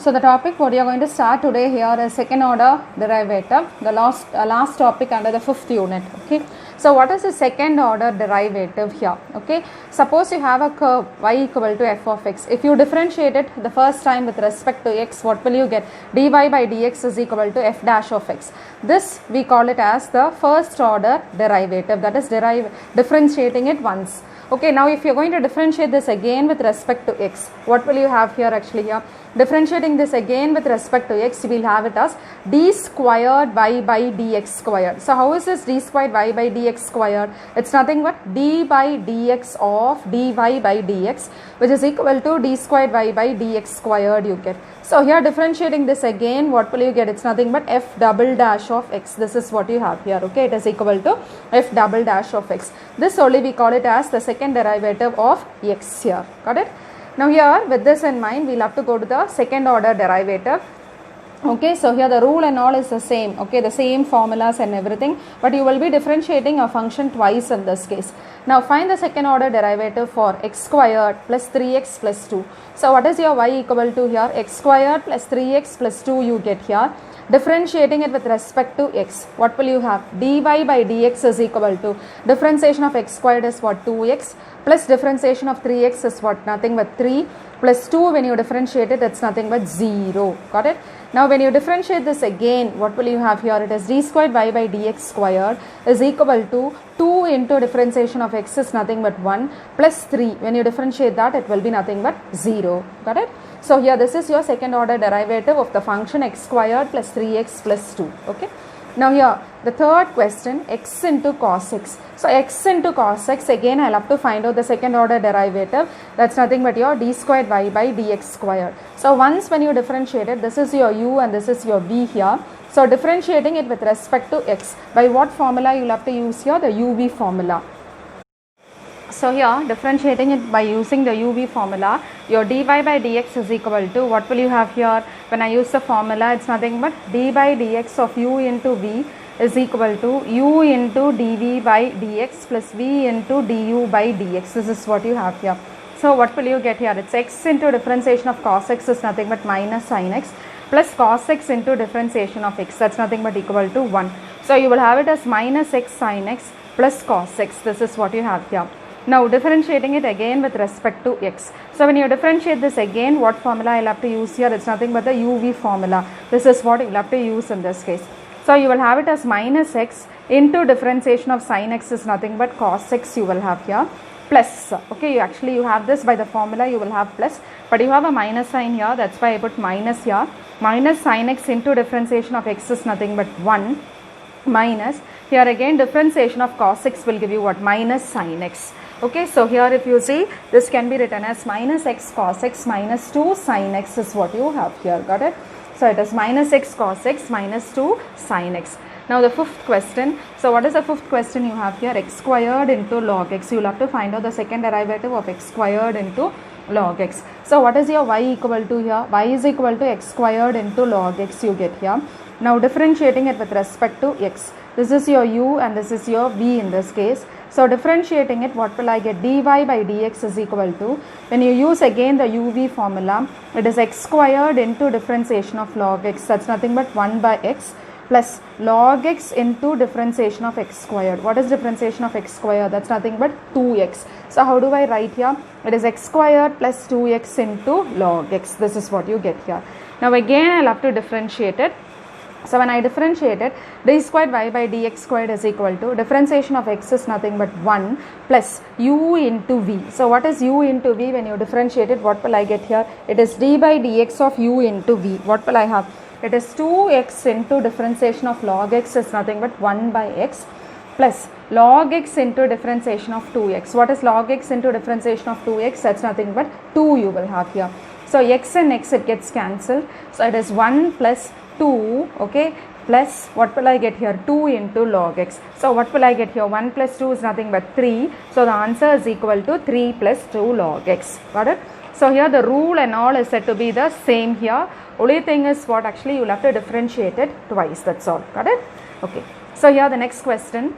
So the topic what you are going to start today here is second order derivative, the last topic under the fifth unit. Okay. So what is the second order derivative here? Okay. Suppose you have a curve y equal to f of x. If you differentiate it the first time with respect to x, what will you get? dy by dx is equal to f dash of x. This we call it as the first order derivative, that is differentiating it once. Okay, now if you are going to differentiate this again with respect to x, what will you have here actually here? Differentiating this again with respect to x, we will have it as d squared y by dx squared. So how is this d squared y by dx squared? It's nothing but d by dx of dy by dx, which is equal to d squared y by dx squared you get. So here differentiating this again, what will you get? It's nothing but f double dash of x. This is what you have here. Okay, it is equal to f double dash of x. This only we call it as the second derivative of x here. Got it? Now here with this in mind, we'll have to go to the second order derivative. Okay, so here the rule and all is the same. Okay, the same formulas and everything, but you will be differentiating a function twice in this case. Now find the second order derivative for x squared plus 3x plus 2. So what is your y equal to here? X squared plus 3x plus 2 you get here. Differentiating it with respect to x, what will you have? Dy by dx is equal to differentiation of x squared is what? 2x plus differentiation of 3x is what? Nothing but 3 plus 2 when you differentiate it, it's nothing but 0. Got it? Now when you differentiate this again, what will you have here? It is d squared y by dx squared is equal to 2 into differentiation of x is nothing but 1 plus 3. When you differentiate that, it will be nothing but 0. Got it? So here this is your second order derivative of the function x squared plus 3x plus 2. Okay. Now here the third question, x into cos x. So x into cos x, again I will have to find out the second order derivative. That's nothing but your d squared y by dx squared. So once when you differentiate it, this is your u and this is your v here. So differentiating it with respect to x, by what formula you will have to use here? The uv formula. So here differentiating it by using the uv formula, your dy by dx is equal to, what will you have here? When I use the formula, it's nothing but d by dx of u into v is equal to u into dv by dx plus v into du by dx. This is what you have here. So what will you get here? It's x into differentiation of cos x is nothing but minus sin x plus cos x into differentiation of x, that's nothing but equal to 1. So you will have it as minus x sin x plus cos x. This is what you have here. Now differentiating it again with respect to x. So when you differentiate this again, what formula I will have to use here? It's nothing but the uv formula. This is what you will have to use in this case. So you will have it as minus x into differentiation of sin x is nothing but cos x you will have here plus. Okay, you have this by the formula, you will have plus, but you have a minus sign here, that's why I put minus here. Minus sin x into differentiation of x is nothing but 1 minus, here again differentiation of cos x will give you what? Minus sin x. Okay, so here if you see, this can be written as minus x cos x minus 2 sin x is what you have here. Got it? So it is minus x cos x minus 2 sin x. Now the fifth question. So what is the fifth question you have here? X squared into log x. You will have to find out the second derivative of x squared into log x. So what is your y equal to here? Y is equal to x squared into log x you get here. Now differentiating it with respect to x. This is your u and this is your v in this case. So differentiating it, what will I get? Dy by dx is equal to, when you use again the uv formula, it is x squared into differentiation of log x, that's nothing but 1 by x plus log x into differentiation of x squared. What is differentiation of x squared? That's nothing but 2x. So how do I write here? It is x squared plus 2x into log x. This is what you get here. Now again I'll have to differentiate it. So when I differentiate it, d squared y by dx squared is equal to differentiation of x is nothing but 1 plus u into v. So what is u into v? When you differentiate it, what will I get here? It is d by dx of u into v. What will I have? It is 2x into differentiation of log x is nothing but 1 by x plus log x into differentiation of 2x. What is log x into differentiation of 2x? That's nothing but 2 you will have here. So x and x it gets cancelled. So it is 1 plus 2, okay, plus what will I get here? 2 into log x. So what will I get here? 1 plus 2 is nothing but 3. So the answer is equal to 3 plus 2 log x. Got it? So here the rule and all is said to be the same here. Only thing is what actually you will have to differentiate it twice. That's all. Got it? Okay. So here the next question.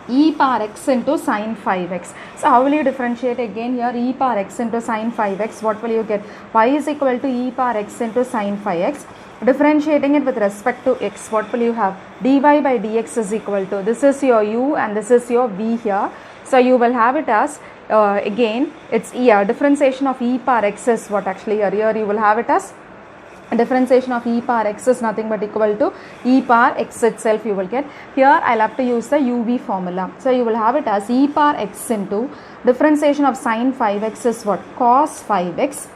e power x into sin 5x. So how will you differentiate again here? E power x into sin 5x, what will you get? Y is equal to e power x into sin 5x. Differentiating it with respect to x, what will you have? Dy by dx is equal to, this is your u and this is your v here. So you will have it as again it's differentiation of e power x is what actually here you will have it as differentiation of e power x is nothing but equal to e power x itself you will get. Here I'll have to use the uv formula. So you will have it as e power x into differentiation of sin 5x is what? Cos 5x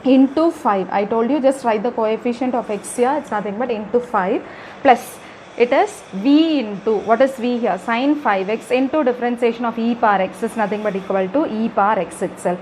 into 5. I told you just write the coefficient of x here, it's nothing but into 5 plus it is v into, what is v here? Sin 5x into differentiation of e power x is nothing but equal to e power x itself.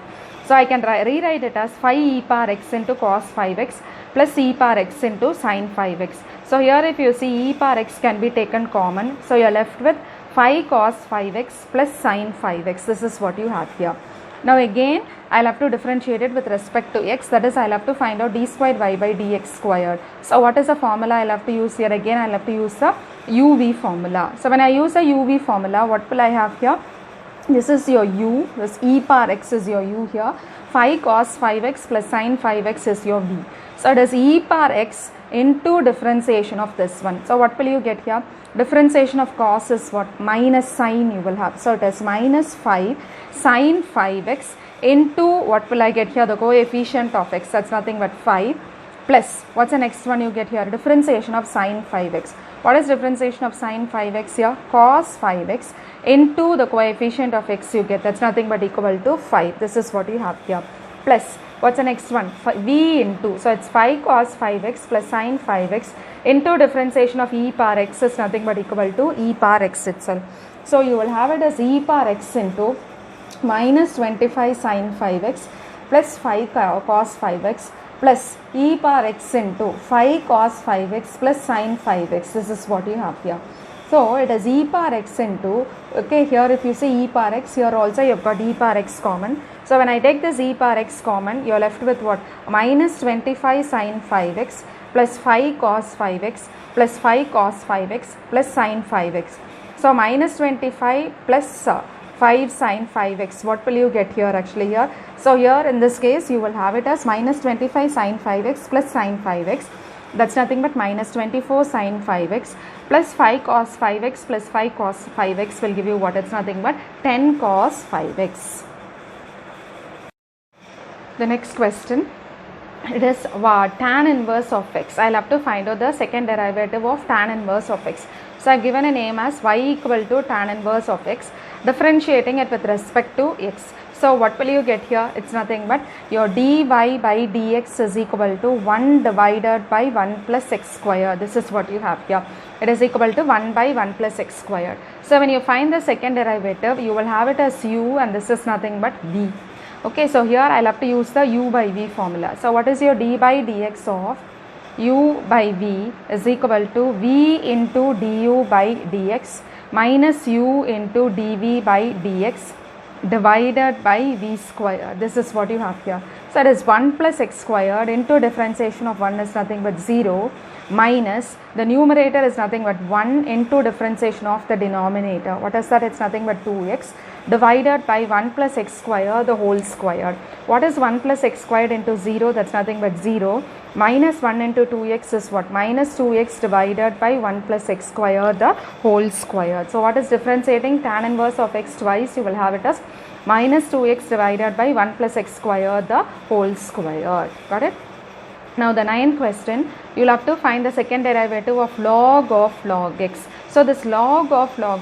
So I can rewrite it as 5 e power x into cos 5x plus e power x into sin 5x. So here if you see e power x can be taken common. So you are left with 5 cos 5x plus sin 5x. This is what you have here. Now again I'll have to differentiate it with respect to x, that is I'll have to find out d squared y by dx squared. So what is the formula I'll have to use here? Again I'll have to use the uv formula. So when I use the uv formula, what will I have here? This is your u, this e power x is your u here, 5 cos 5x plus sin 5x is your v. So it is e power x into differentiation of this one. So what will you get here? Differentiation of cos is what? Minus sin you will have. So it is minus 5 sin 5x into what will I get here? The coefficient of x, that's nothing but 5 plus what's the next one you get here? Differentiation of sin 5x. What is differentiation of sin 5x here? Cos 5x into the coefficient of x you get, that's nothing but equal to 5. This is what you have here. Plus what's the next one? V into, so it's 5 cos 5x plus sin 5x into differentiation of e power x is nothing but equal to e power x itself. So you will have it as e power x into minus 25 sin 5x plus 5 cos 5x plus e power x into 5 cos 5x plus sin 5x. This is what you have here. So it is e power x into, okay, here if you see e power x, here also you have got e power x common. So when I take this e power x common, you are left with what? Minus 25 sin 5x plus 5 cos 5x plus 5 cos 5x plus sin 5x. So minus 25 plus 5 sin 5x, what will you get here actually here? So here in this case you will have it as minus 25 sin 5x plus sin 5x, that's nothing but minus 24 sin 5x plus 5 cos 5x plus 5 cos 5x will give you what? It's nothing but 10 cos 5x. The next question, it is tan inverse of x. I'll have to find out the second derivative of tan inverse of x. So I've given a name as y equal to tan inverse of x, differentiating it with respect to x. So what will you get here? It's nothing but your dy by dx is equal to 1 divided by 1 plus x square. This is what you have here. It is equal to 1 by 1 plus x squared. So when you find the second derivative, you will have it as u and this is nothing but v. Okay, so here I'll have to use the u by v formula. So what is your d by dx of u by v is equal to v into du by dx minus u into dv by dx divided by v square. This is what you have here. So it is 1 plus x squared into differentiation of 1 is nothing but 0 minus the numerator is nothing but 1 into differentiation of the denominator. What is that? It's nothing but 2x divided by 1 plus x squared the whole squared. What is 1 plus x squared into 0? That's nothing but 0 minus 1 into 2x is what? Minus 2x divided by 1 plus x squared the whole squared. So what is differentiating tan inverse of x twice? You will have it as minus 2x divided by 1 plus x squared the whole squared. Got it? Now the ninth question, you will have to find the second derivative of log x. So this log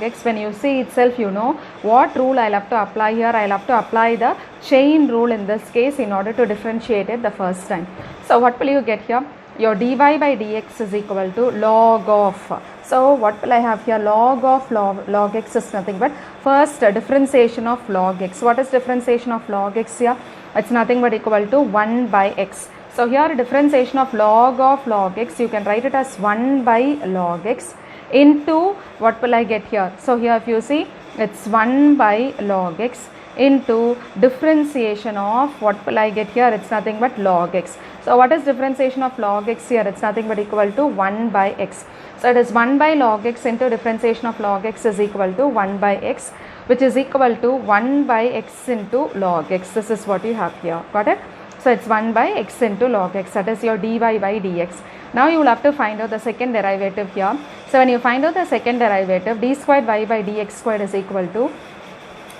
x, when you see itself, you know what rule I'll have to apply here. I'll have to apply the chain rule in this case in order to differentiate it the first time. So what will you get here? Your dy by dx is equal to log of. So what will I have here? Log of log x is nothing but first differentiation of log x. What is differentiation of log x here? It's nothing but equal to 1 by x. So here differentiation of log x, you can write it as 1 by log x into what will I get here? So here if you see, it's 1 by log x into differentiation of, what will I get here? It's nothing but log x. So what is differentiation of log x here? It's nothing but equal to 1 by x. So it is 1 by log x into differentiation of log x is equal to 1 by x, which is equal to 1 by x into log x. This is what you have here. Got it? So it's 1 by x into log x, that is your dy by dx. Now you will have to find out the second derivative here. So when you find out the second derivative, d squared y by dx squared is equal to,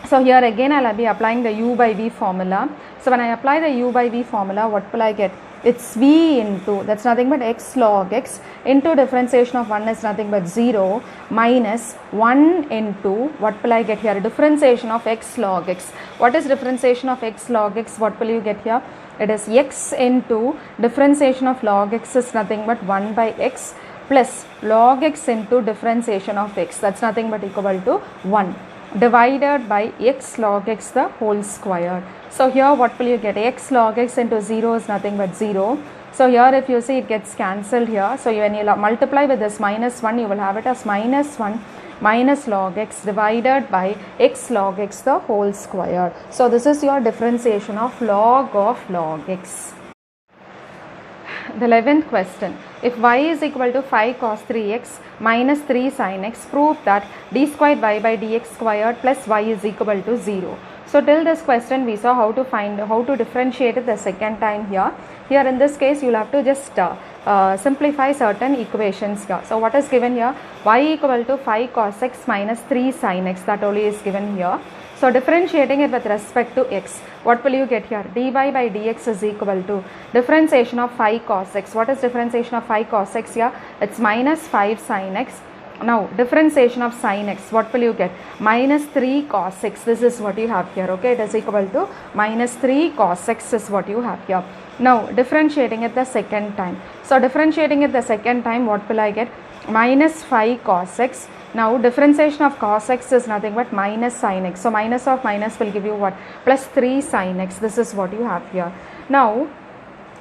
so here again I will be applying the u by v formula. So when I apply the u by v formula, what will I get? It's v into, that's nothing but x log x into differentiation of 1 is nothing but 0 minus 1 into, what will I get here? Differentiation of x log x. What is differentiation of x log x? What will you get here? It is x into differentiation of log x is nothing but 1 by x plus log x into differentiation of x, that's nothing but equal to 1 divided by x log x the whole square. So here what will you get? X log x into 0 is nothing but 0. So here if you see it gets cancelled here. So when you multiply with this minus 1, you will have it as minus 1 minus log x divided by x log x the whole square. So this is your differentiation of log x. The 11th question. If y is equal to 5 cos 3x minus 3 sin x, prove that d squared y by dx squared plus y is equal to 0. So till this question we saw how to differentiate it the second time here. Here in this case you will have to just simplify certain equations here. So what is given here? Y equal to 5 cos x minus 3 sin x, that only is given here. So differentiating it with respect to x, what will you get here? Dy by dx is equal to differentiation of 5 cos x. What is differentiation of 5 cos x here? It's minus 5 sin x. Now differentiation of sin x, what will you get? Minus 3 cos x. This is what you have here. Okay, it is equal to minus 3 cos x is what you have here. Now differentiating it the second time. So differentiating it the second time, what will I get? Minus 5 cos x. Now differentiation of cos x is nothing but minus sin x. So minus of minus will give you what? Plus 3 sin x. This is what you have here. Now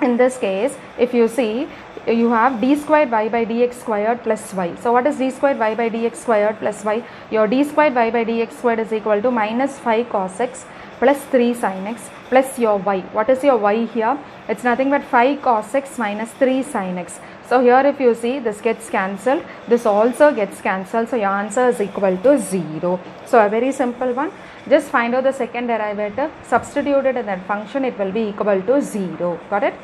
in this case, if you see, you have d squared y by dx squared plus y. So what is d squared y by dx squared plus y? Your d squared y by dx squared is equal to minus 5 cos x plus 3 sin x plus your y. What is your y here? It's nothing but 5 cos x minus 3 sin x. So here if you see, this gets cancelled, this also gets cancelled, so your answer is equal to 0. So a very simple one, just find out the second derivative, substitute it in that function, it will be equal to 0. Got it?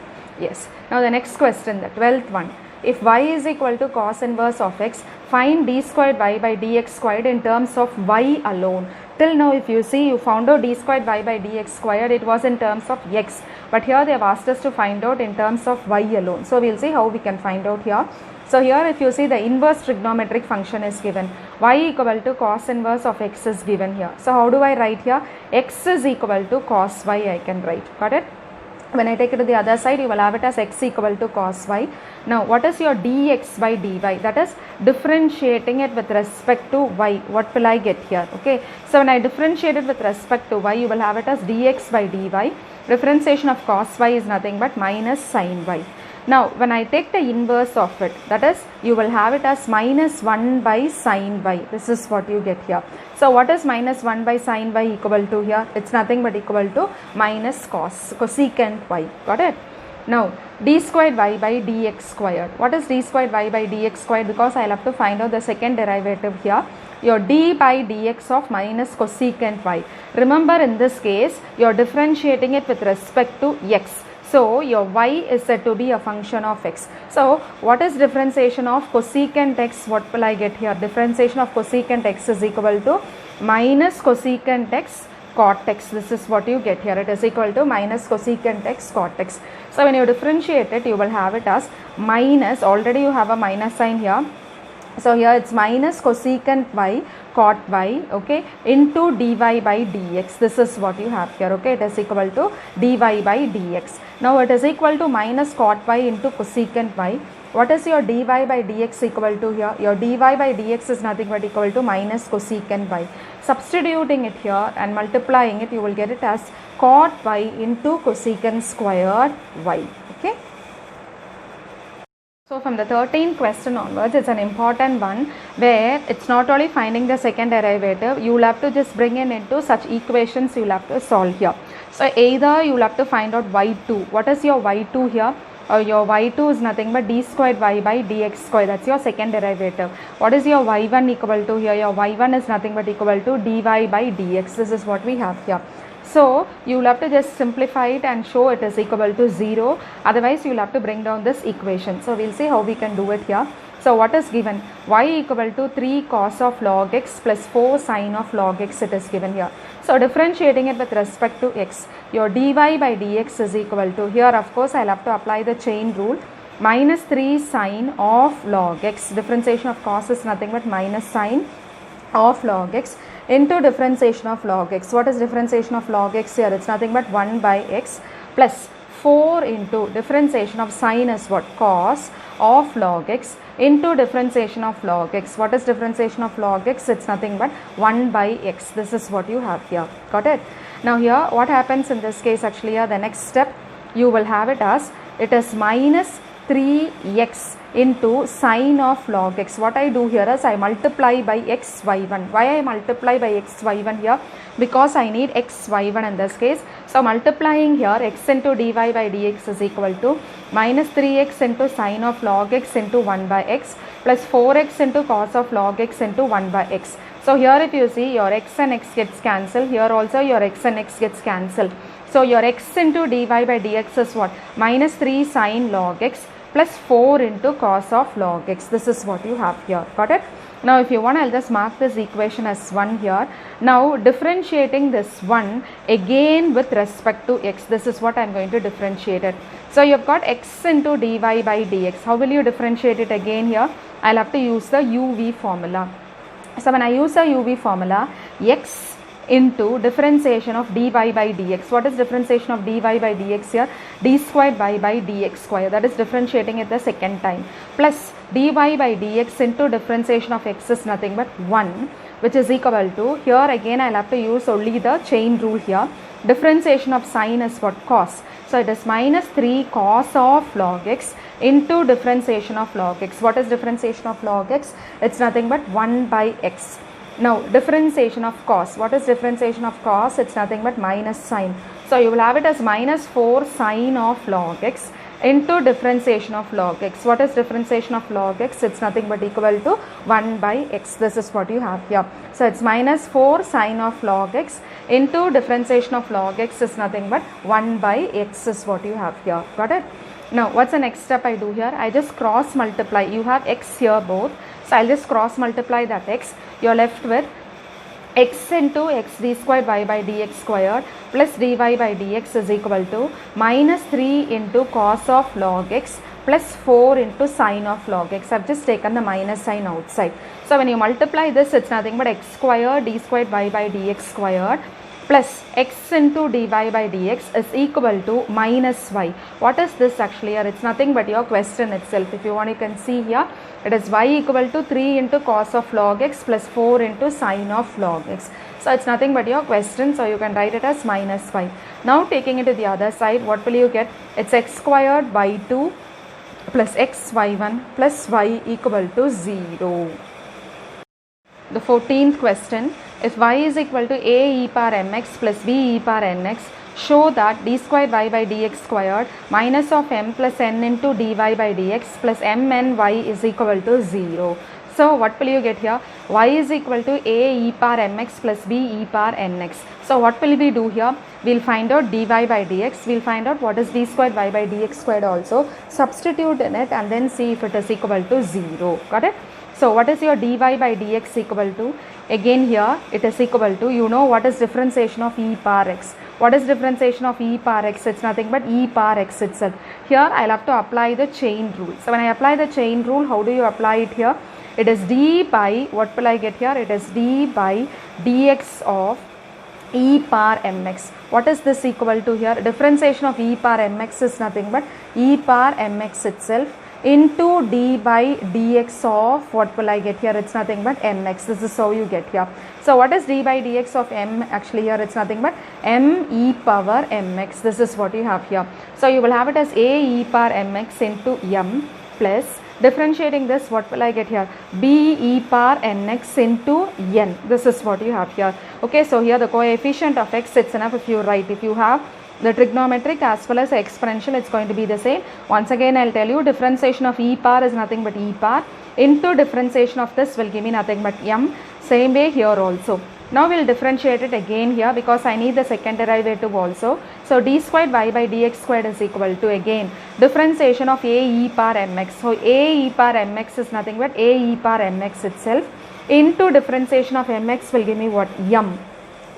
Yes. Now the next question, the 12th one. If y is equal to cos inverse of x, find d squared y by dx squared in terms of y alone. Till now if you see, you found out d squared y by dx squared, it was in terms of x. But here they have asked us to find out in terms of y alone. So we will see how we can find out here. So here if you see, the inverse trigonometric function is given. Y equal to cos inverse of x is given here. So how do I write here? X is equal to cos y I can write. Got it? When I take it to the other side, you will have it as x equal to cos y. Now what is your dx by dy? That is differentiating it with respect to y. What will I get here? Okay, so when I differentiate it with respect to y, you will have it as dx by dy. Differentiation of cos y is nothing but minus sin y. Now when I take the inverse of it, that is, you will have it as minus 1 by sin y. This is what you get here. So what is minus 1 by sin y equal to here? It's nothing but equal to minus cosecant y. Got it? Now d squared y by dx squared. What is d squared y by dx squared? Because I will have to find out the second derivative here. Your d by dx of minus cosecant y. Remember in this case, you are differentiating it with respect to x. So your y is said to be a function of x. So what is differentiation of cosecant x? What will I get here? Differentiation of cosecant x is equal to minus cosecant x cot x. This is what you get here. It is equal to minus cosecant x cot x. So when you differentiate it, you will have it as minus, already you have a minus sign here. So here it's minus cosecant y cot y, okay, into dy by dx. This is what you have here. Okay, it is equal to dy by dx. Now it is equal to minus cot y into cosecant y. What is your dy by dx equal to here? Your dy by dx is nothing but equal to minus cosecant y. Substituting it here and multiplying it, you will get it as cot y into cosecant squared y. Okay. So from the 13th question onwards, it's an important one where it's not only finding the second derivative, you will have to just bring in into such equations you will have to solve here. So either you will have to find out y2. What is your y2 here? Your y2 is nothing but d squared y by dx square. That's your second derivative. What is your y1 equal to here? Your y1 is nothing but equal to dy by dx. This is what we have here. So you will have to just simplify it and show it is equal to 0. Otherwise you will have to bring down this equation. So we will see how we can do it here. So what is given? Y equal to 3 cos of log x plus 4 sin of log x, it is given here. So differentiating it with respect to x, your dy by dx is equal to, here of course I will have to apply the chain rule, minus 3 sin of log x. Differentiation of cos is nothing but minus sin of log x into differentiation of log x. What is differentiation of log x here? It's nothing but 1 by x plus 4 into differentiation of sin is what? Cos of log x into differentiation of log x. What is differentiation of log x? It's nothing but 1 by x. This is what you have here. Got it? Now here what happens in this case actually here, the next step you will have it as, it is minus 3x into sine of log x. What I do here is I multiply by x y1. Why I multiply by x y1 here? Because I need x y1 in this case. So multiplying here, x into dy by dx is equal to minus 3x into sine of log x into 1 by x plus 4x into cos of log x into 1 by x. So here if you see, your x and x gets cancelled. Here also your x and x gets cancelled. So your x into dy by dx is what? Minus 3 sine log x plus 4 into cos of log x. This is what you have here. Got it? Now if you want, I'll just mark this equation as 1 here. Now differentiating this 1 again with respect to x. This is what I'm going to differentiate it. So you've got x into dy by dx. How will you differentiate it again here? I'll have to use the uv formula. So when I use the uv formula, x into differentiation of dy by dx. What is differentiation of dy by dx here? D squared y by dx square. That is differentiating it the second time. Plus dy by dx into differentiation of x is nothing but 1, which is equal to, here again I will have to use only the chain rule here. Differentiation of sine is what? Cos. So it is minus 3 cos of log x into differentiation of log x. What is differentiation of log x? It's nothing but 1 by x. Now differentiation of cos. What is differentiation of cos? It's nothing but minus sine. So you will have it as minus 4 sine of log x into differentiation of log x. What is differentiation of log x? It's nothing but equal to 1 by x. This is what you have here. So it's minus 4 sine of log x into differentiation of log x is nothing but 1 by x is what you have here. Got it? Now what's the next step I do here? I just cross multiply. You have x here both. So I'll just cross multiply that x. You're left with x into x d squared y by dx squared plus dy by dx is equal to minus 3 into cos of log x plus 4 into sine of log x. I've just taken the minus sign outside. So when you multiply this, it's nothing but x squared d squared y by dx squared plus x into dy by dx is equal to minus y. What is this actually here? It's nothing but your question itself. If you want, you can see here. It is y equal to 3 into cos of log x plus 4 into sine of log x. So it's nothing but your question. So you can write it as minus y. Now taking it to the other side, what will you get? It's x squared y2 plus x y1 plus y equal to 0. The 14th question, if y is equal to a e power mx plus b e power nx, show that d squared y by dx squared minus of m plus n into dy by dx plus mn y is equal to 0. So what will you get here? Y is equal to a e power mx plus b e power nx. So what will we do here? We'll find out dy by dx. We'll find out what is d squared y by dx squared also. Substitute in it and then see if it is equal to 0. Got it? So what is your dy by dx equal to? Again here it is equal to, you know what is differentiation of e power x. What is differentiation of e power x? It's nothing but e power x itself. Here I'll have to apply the chain rule. So when I apply the chain rule, how do you apply it here? It is d by, what will I get here? It is d by dx of e power mx. What is this equal to here? Differentiation of e power mx is nothing but e power mx itself into d by dx of, what will I get here? It's nothing but mx. This is how you get here. So what is d by dx of m? Actually here it's nothing but m e power mx. This is what you have here. So you will have it as a e power mx into m plus differentiating this, what will I get here? b e power nx into n. This is what you have here. Okay, so here the coefficient of x, it's enough if you write. If you have the trigonometric as well as exponential, it's going to be the same. Once again, I'll tell you, differentiation of e power is nothing but e power into differentiation of this will give me nothing but m. Same way here also. Now we'll differentiate it again here because I need the second derivative also. So d squared y by dx squared is equal to, again, differentiation of a e power mx. So a e power mx is nothing but a e power mx itself into differentiation of mx will give me what? M.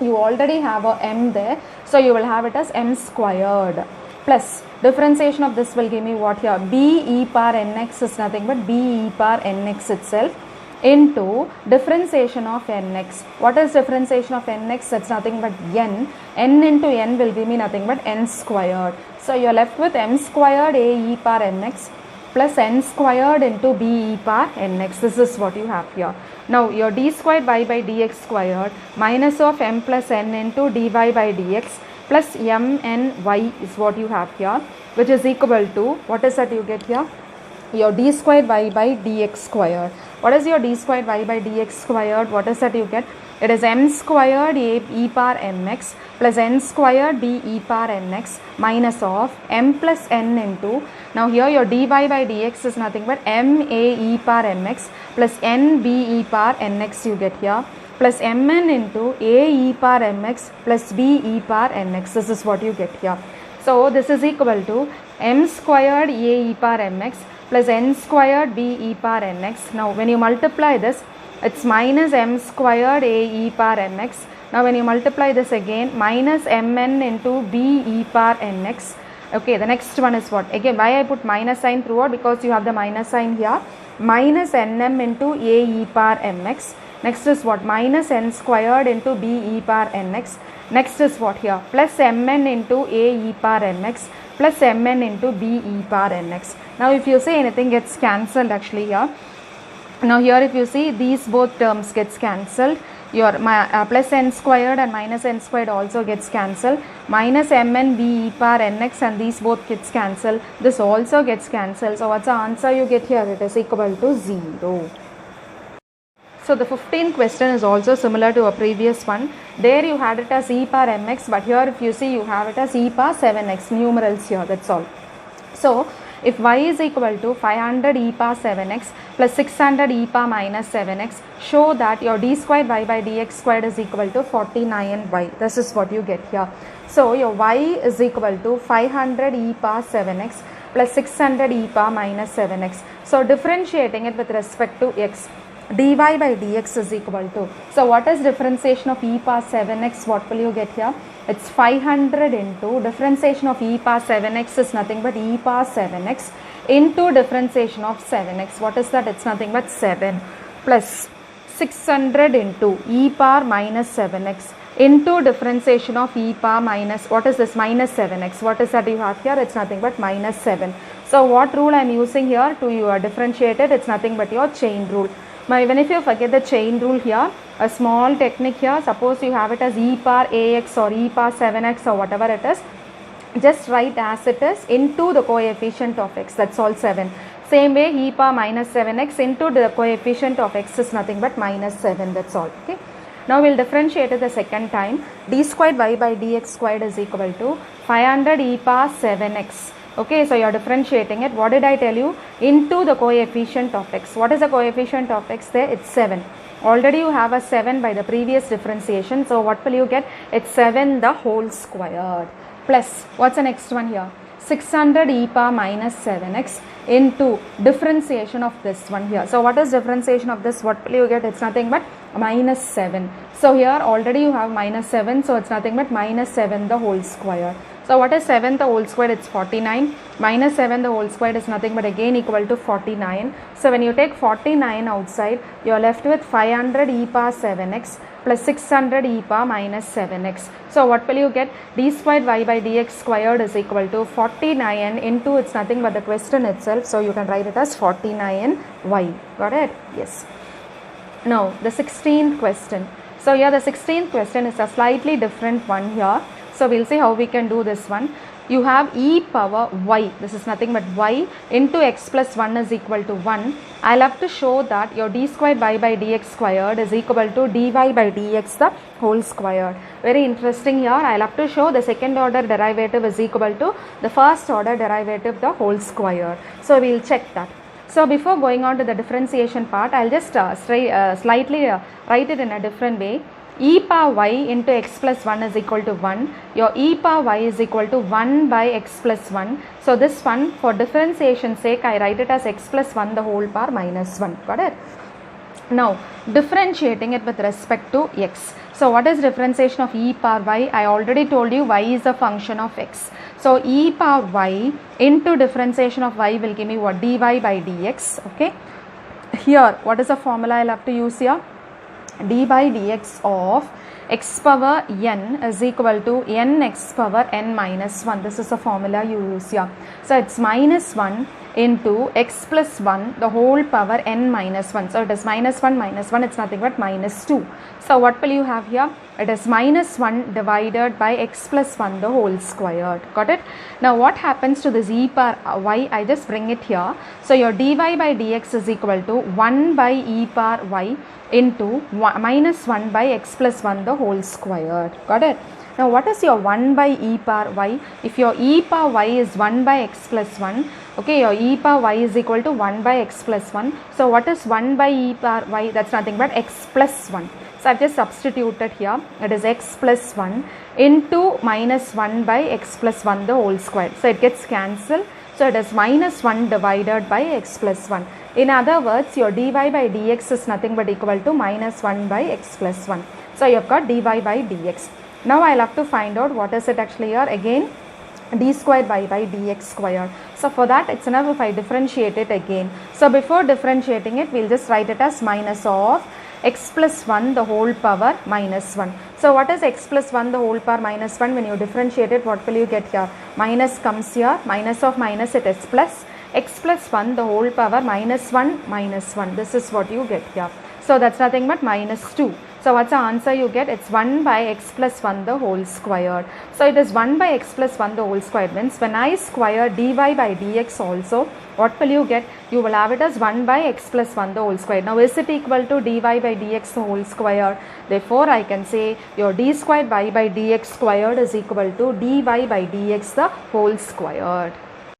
You already have a m there, so you will have it as m squared plus differentiation of this will give me what here? b e power nx is nothing but b e power nx itself into differentiation of nx. What is differentiation of nx? That's nothing but n. N into n will give me nothing but n squared. So you are left with m squared a e power nx plus n squared into b e power nx. This is what you have here. Now your d squared y by dx squared minus of m plus n into dy by dx plus m n y is what you have here, which is equal to, what is that you get here? Your d squared y by dx squared. What is your d squared y by dx squared? What is that you get? It is m squared a e power mx plus n squared b e power nx minus of m plus n into, now here your dy by dx is nothing but m a e power mx plus n b e power nx you get here plus mn into a e power mx plus b e power nx. This is what you get here. So this is equal to m squared a e power mx plus n squared b e power nx. Now when you multiply this, it's minus m squared a e power mx. Now when you multiply this again, minus mn into b e power nx. Okay, the next one is what? Again, why I put minus sign throughout? Because you have the minus sign here. Minus nm into a e power mx. Next is what? Minus n squared into b e power nx. Next is what here? Plus mn into a e power mx plus mn into b e power nx. Now if you say anything gets cancelled actually here. Now here if you see, these both terms gets cancelled. Your plus n squared and minus n squared also gets cancelled. Minus mn b e power nx and these both gets cancelled. This also gets cancelled. So what's the answer you get here? It is equal to 0. So the 15th question is also similar to a previous one. There you had it as e power mx, but here if you see, you have it as e power 7x, numerals here, that's all. So if y is equal to 500 e power 7x plus 600 e power minus 7x, show that your d squared y by dx squared is equal to 49y. This is what you get here. So your y is equal to 500 e power 7x plus 600 e power minus 7x. So differentiating it with respect to x, dy by dx is equal to, so what is differentiation of e power 7x? What will you get here? It's 500 into differentiation of e power 7x is nothing but e power 7x into differentiation of 7x. What is that? It's nothing but 7 plus 600 into e power minus 7x into differentiation of e power minus, what is this? Minus 7x. What is that you have here? It's nothing but minus 7. So what rule I am using here to differentiate it? It's nothing but your chain rule. Now even if you forget the chain rule here, a small technique here, suppose you have it as e power ax or e power 7x or whatever it is, just write as it is into the coefficient of x, that's all 7. Same way e power minus 7x into the coefficient of x is nothing but minus 7, that's all. Okay. Now we will differentiate it the second time. D squared y by dx squared is equal to 500 e power 7x. Okay, so you are differentiating it. What did I tell you? Into the coefficient of x. What is the coefficient of x there? It's 7. Already you have a 7 by the previous differentiation. So what will you get? It's 7 the whole squared. Plus, what's the next one here? 600 e power minus 7x into differentiation of this one here. So what is differentiation of this? What will you get? It's nothing but minus 7. So here already you have minus 7. So it's nothing but minus 7 the whole square. So what is 7 the whole square? It's 49. Minus 7 the whole square is nothing but again equal to 49. So when you take 49 outside, you are left with 500 e power 7x plus 600 e power minus 7x. So what will you get? D squared y by dx squared is equal to 49 into, it's nothing but the question itself. So you can write it as 49y. Got it? Yes. Now the 16th question. So here the 16th question is a slightly different one here. So we'll see how we can do this one. you have e power y, this is nothing but y into x plus 1 is equal to 1. I'll have to show that your d squared y by dx squared is equal to dy by dx the whole squared. Very interesting here. I'll have to show the second order derivative is equal to the first order derivative the whole squared. So we'll check that. So before going on to the differentiation part, I'll just slightly write it in a different way. E power y into x plus 1 is equal to 1. Your e power y is equal to 1 by x plus 1. So this one, for differentiation sake, I write it as x plus 1 the whole power minus 1. Got it? Now differentiating it with respect to x. So what is differentiation of e power y? I already told you y is a function of x. So e power y into differentiation of y will give me what? Dy by dx. Okay. Here, what is the formula I'll have to use here? D by dx of x power n is equal to n x power n minus 1. This is the formula you use here. So it's minus 1 into x plus 1 the whole power n minus 1. So it is minus 1 minus 1, it's nothing but minus 2. So what will you have here? It is minus 1 divided by x plus 1 the whole squared. Got it? Now what happens to this e power y? I just bring it here. So your dy by dx is equal to 1 by e power y into minus 1 by x plus 1 the whole squared. Got it? Now what is your 1 by e power y? If your e power y is 1 by x plus 1, okay, your e power y is equal to 1 by x plus 1. So what is 1 by e power y? That's nothing but x plus 1. So I've just substituted here. It is x plus 1 into minus 1 by x plus 1 the whole square. So it gets cancelled. So it is minus 1 divided by x plus 1. In other words, your dy by dx is nothing but equal to minus 1 by x plus 1. So you have got dy by dx. Now I'll have to find out what is it actually here. Again, d squared y by dx squared. So for that, it's enough if I differentiate it again. So before differentiating it, we'll just write it as minus of x plus 1 the whole power minus 1. So what is x plus 1 the whole power minus 1? When you differentiate it, what will you get here? Minus comes here, minus of minus, it is plus. X plus 1 the whole power minus 1 minus 1. This is what you get here. So that's nothing but minus 2. So what's the answer you get? It's 1 by x plus 1 the whole squared. So it is 1 by x plus 1 the whole squared. Means when I square dy by dx also, what will you get? You will have it as 1 by x plus 1 the whole squared. Now is it equal to dy by dx the whole squared? Therefore I can say your d squared y by dx squared is equal to dy by dx the whole squared.